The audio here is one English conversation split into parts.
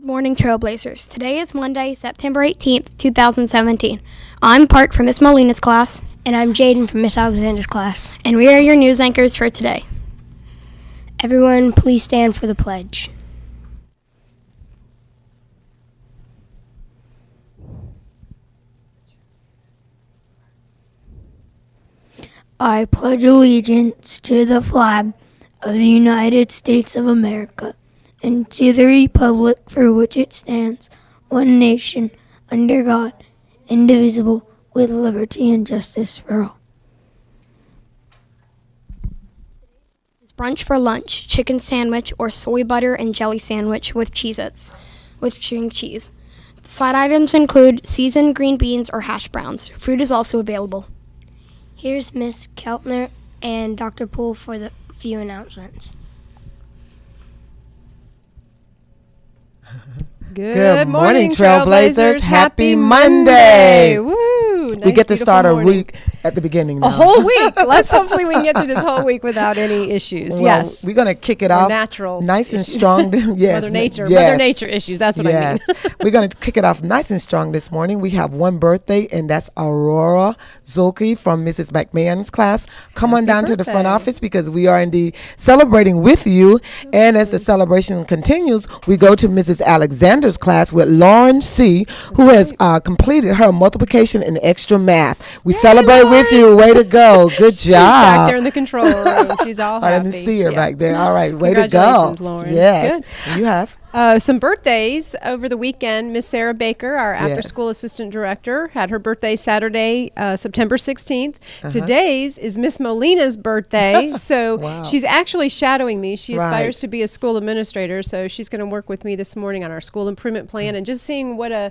Good morning, Trailblazers. Today is Monday, September 18th, 2017. I'm Park from Miss Molina's class. And I'm Jaden from Miss Alexander's class. And we are your news anchors for today. Everyone, please stand for the pledge. I pledge allegiance to the flag of the United States of America and to the republic for which it stands, one nation, under God, indivisible, with liberty and justice for all. It's brunch for lunch, chicken sandwich or soy butter and jelly sandwich with Cheez-Its, with string cheese. Side items include seasoned green beans or hash browns. Fruit is also available. Here's Miss Keltner and Dr. Poole for the few announcements. Good morning, Trailblazers. Happy Monday. Woo! Nice, we get to start a morning. week at the beginning now. A whole week. Let's hopefully we can get through this whole week without any issues. Well, yes. We're going to kick it Or off natural nice and issues. strong. Yes. Mother Nature issues. That's what I mean. We're going to kick it off nice and strong this morning. We have one birthday, and that's Aurora Zulke from Mrs. McMahon's class. Come on down to the front office because we are indeed celebrating with you. And as the celebration continues, we go to Mrs. Alexander's class with Lauren C., who has completed her multiplication and extra math. We celebrate with you. Way to go. Good job. She's back there in the control room. She's all happy. I didn't see her back there. All right. Way to go. Congratulations, Lauren. Yes. Good. And you have? Some birthdays over the weekend. Miss Sarah Baker, our after-school assistant director, had her birthday Saturday, September 16th. Today's is Miss Molina's birthday, so she's actually shadowing me. She aspires to be a school administrator, so she's going to work with me this morning on our school improvement plan and just seeing what a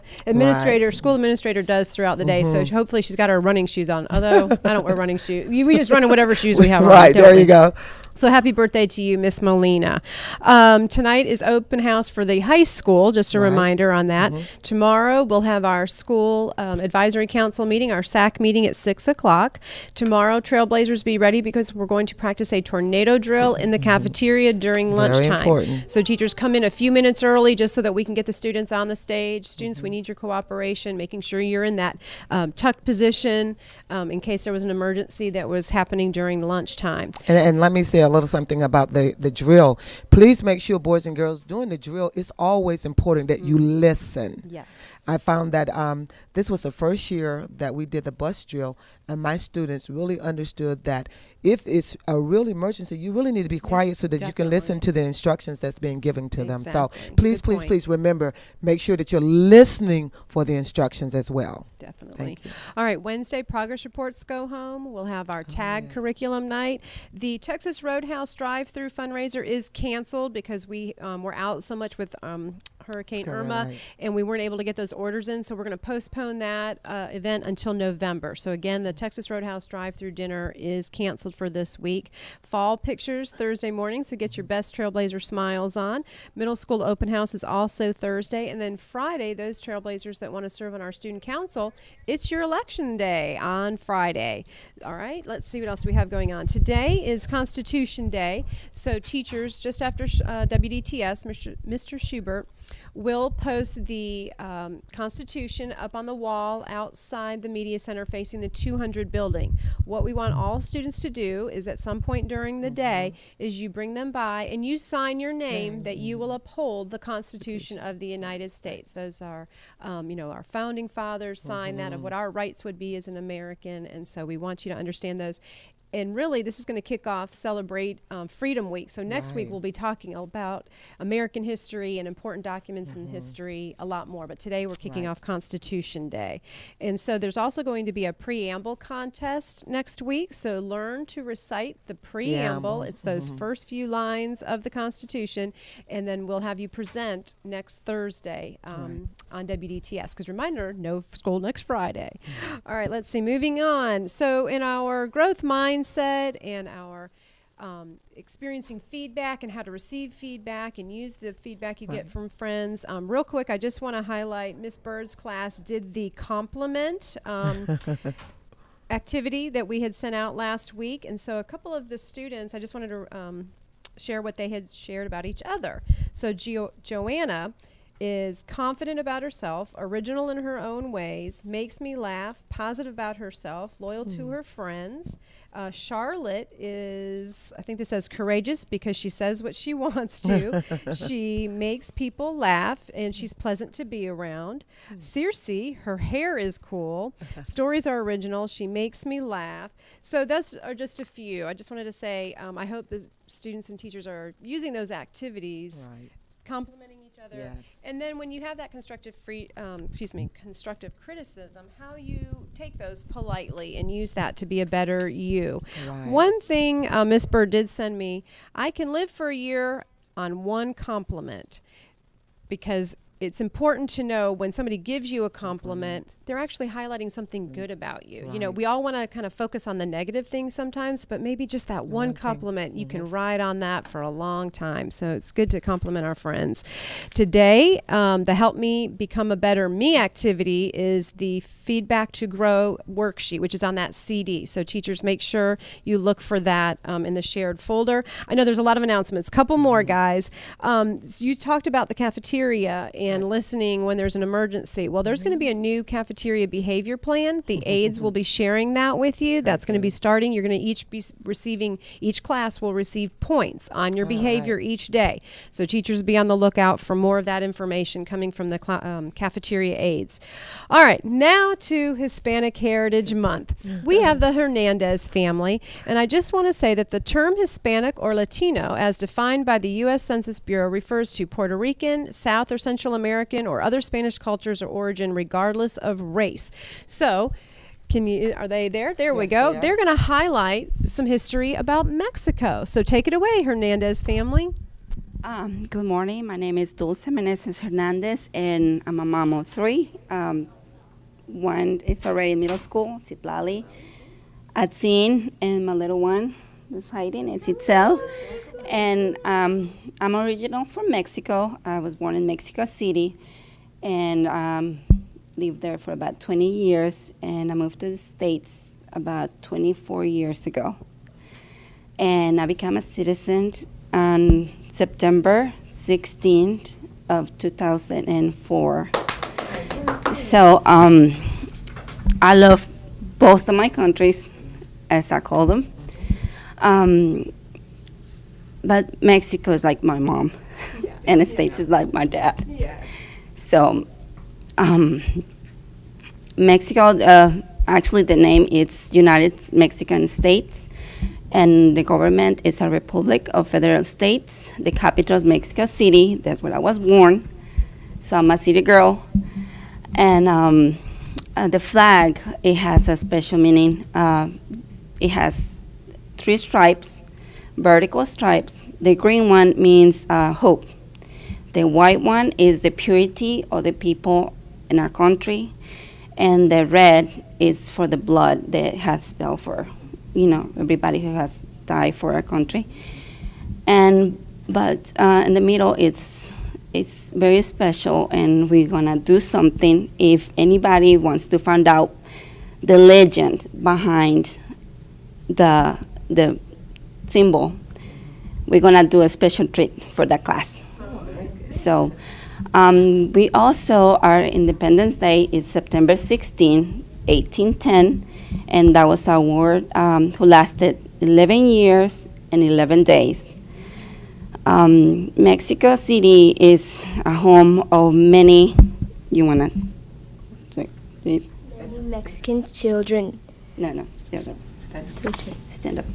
school administrator does throughout the day. So hopefully she's got her running shoes on, although I don't wear running shoes. We just run in whatever shoes we have on. Right, there you go. So happy birthday to you, Miss Molina. Tonight is open house for the high school, just a reminder on that. Tomorrow we'll have our school advisory council meeting, our SAC meeting at 6 o'clock. Tomorrow, Trailblazers, be ready because we're going to practice a tornado drill in the cafeteria during lunchtime. Important. So teachers come in a few minutes early just so that we can get the students on the stage. Students, we need your cooperation, making sure you're in that tucked position in case there was an emergency that was happening during lunchtime. And let me say a little something about the drill. Please make sure, boys and girls, during the drill, it's always important that you listen. Yes. I found that this was the first year that we did the bus drill, and my students really understood that if it's a real emergency, you really need to be quiet so that you can listen to the instructions that's being given to them. So please remember, make sure that you're listening for the instructions as well. Definitely. All right, Wednesday progress reports go home. We'll have our tag curriculum night. The Texas Roadhouse drive-through fundraiser is canceled because we were out so much with Hurricane Irma, and we weren't able to get those orders in, so we're going to postpone that event until November. So again, the Texas Roadhouse drive-through dinner is canceled for this week. Fall pictures Thursday morning, so get your best Trailblazer smiles on. Middle school open house is also Thursday, and then Friday, those Trailblazers that want to serve on our student council, it's your election day on Friday. All right, let's see what else we have going on. Today is Constitution Day, so teachers, just after WDTS, Mr. Schubert will post the Constitution up on the wall outside the Media Center facing the 200 building. What we want all students to do is at some point during the day is you bring them by and you sign your name that you will uphold the Constitution of the United States. Those are, our founding fathers signed that of what our rights would be as an American, and so we want you to understand those. And really, this is going to kick off Celebrate Freedom Week. So next week, we'll be talking about American history and important documents in history a lot more. But today, we're kicking off Constitution Day. And so there's also going to be a preamble contest next week. So learn to recite the preamble. It's those first few lines of the Constitution. And then we'll have you present next Thursday on WDTS. Because reminder, no school next Friday. All right, let's see. Moving on. So in our growth mindset and our experiencing feedback and how to receive feedback and use the feedback you get from friends. Real quick, I just want to highlight Miss Bird's class did the compliment activity that we had sent out last week. And so a couple of the students, I just wanted to share what they had shared about each other. So Joanna is confident about herself, original in her own ways, makes me laugh, positive about herself, loyal to her friends. Charlotte is, I think this says courageous because she says what she wants to. She makes people laugh and she's pleasant to be around. Circe, her hair is cool. Stories are original. She makes me laugh. So those are just a few. I just wanted to say I hope the students and teachers are using those activities, Right. complimenting each other. Yes. And then when you have that constructive constructive criticism, how you take those politely and use that to be a better you. Right. One thing Miss Bird did send me, I can live for a year on one compliment, because it's important to know when somebody gives you a compliment, they're actually highlighting something good about you. You know, Right. we all want to kind of focus on the negative things sometimes, but maybe just that one thing. compliment, you can ride on that for a long time. So it's good to compliment our friends. Today, the Help Me Become a Better Me activity is the Feedback to Grow worksheet, which is on that CD. So teachers, make sure you look for that in the shared folder. I know there's a lot of announcements. Couple more, guys. So you talked about the cafeteria and listening when there's an emergency. Well, there's going to be a new cafeteria behavior plan. The aides will be sharing that with you. That's going to be starting. You're going to each be receiving, each class will receive points on your behavior each day. So teachers be on the lookout for more of that information coming from the cafeteria aides. All right, now to Hispanic Heritage Month. We have the Hernandez family, and I just want to say that the term Hispanic or Latino, as defined by the U.S. Census Bureau, refers to Puerto Rican, South or Central American, or other Spanish cultures or origin, regardless of race. So, are they there? There we Yes, go. they are. They're going to highlight some history about Mexico. So take it away, Hernandez family. Good morning. My name is Dulce Meneses Hernandez, and I'm a mom of three. One is already in middle school, Citlali, Atzin, and my little one is hiding, it's Itzel. And I'm original from Mexico. I was born in Mexico City and lived there for about 20 years. And I moved to the States about 24 years ago. And I became a citizen on September 16th of 2004. So I love both of my countries, as I call them. But Mexico is like my mom, and the States is like my dad. So Mexico, actually the name is United Mexican States, and the government is a republic of federal states. The capital is Mexico City. That's where I was born. So I'm a city girl. And the flag, it has a special meaning. It has 3 stripes, vertical stripes. The green one means hope. The white one is the purity of the people in our country. And the red is for the blood that has spelled for, everybody who has died for our country. But in the middle, it's very special, and we're gonna do something. If anybody wants to find out the legend behind the symbol, we're gonna do a special treat for that class. So we also, our Independence Day is September 16, 1810, and that was our war who lasted 11 years and 11 days. Mexico City is a home of many, you wanna read? Many Mexican children. No, the other. Stand up.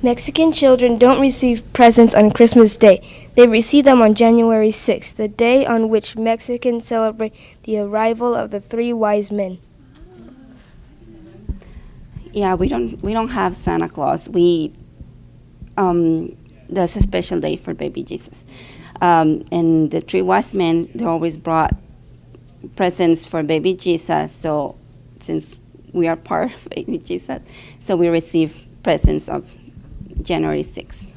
Mexican children don't receive presents on Christmas Day. They receive them on January 6th, the day on which Mexicans celebrate the arrival of the 3 wise men. Yeah, we don't have Santa Claus. There's a special day for baby Jesus. And the 3 wise men, they always brought presents for baby Jesus. So since we are part of baby Jesus, so we receive presents of January 6th.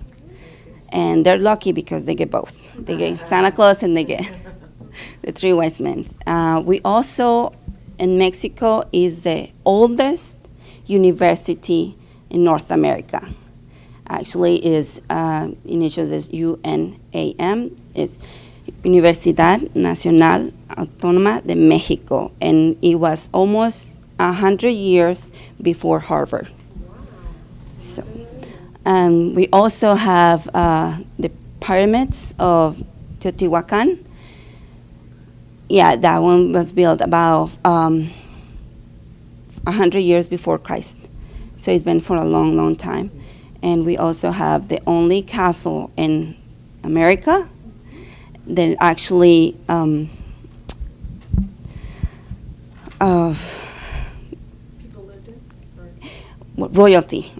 And they're lucky because they get both. They get Santa Claus and they get the 3 wise men. We also, in Mexico, is the oldest university in North America. Actually, is initials is UNAM, is Universidad Nacional Autónoma de Mexico, and it was almost 100 years before Harvard. So, and we also have the pyramids of Teotihuacan. Yeah, that one was built about 100 years before Christ. So it's been for a long, long time. And we also have the only castle in America that actually royalty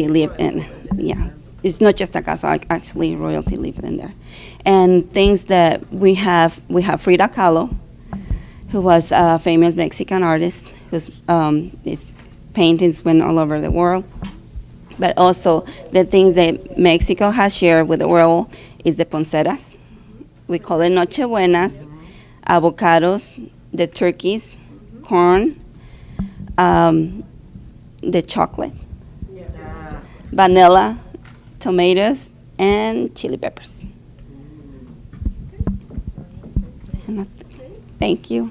lived in. Yeah, it's not just a castle. Actually, royalty lived in there. And things that we have Frida Kahlo, who was a famous Mexican artist whose his paintings went all over the world. But also the things that Mexico has shared with the world is the ponceras. We call it nochebuenas, avocados, the turkeys, corn, the chocolate, vanilla, tomatoes, and chili peppers. Thank you.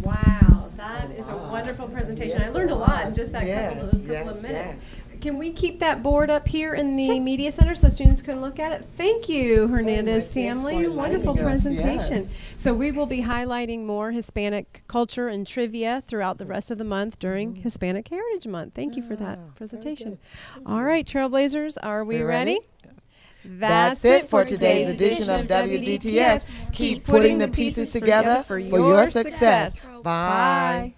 Wow, that is a wonderful presentation. I learned a lot in just that couple of minutes. Yes. Can we keep that board up here in the media center so students can look at it? Thank you, Hernandez family. Wonderful presentation. Yes. So we will be highlighting more Hispanic culture and trivia throughout the rest of the month during Hispanic Heritage Month. Thank you for that presentation. All right, Trailblazers, are we We're ready? That's it for today's edition of WDTS. Keep putting the pieces together for your success. Bye.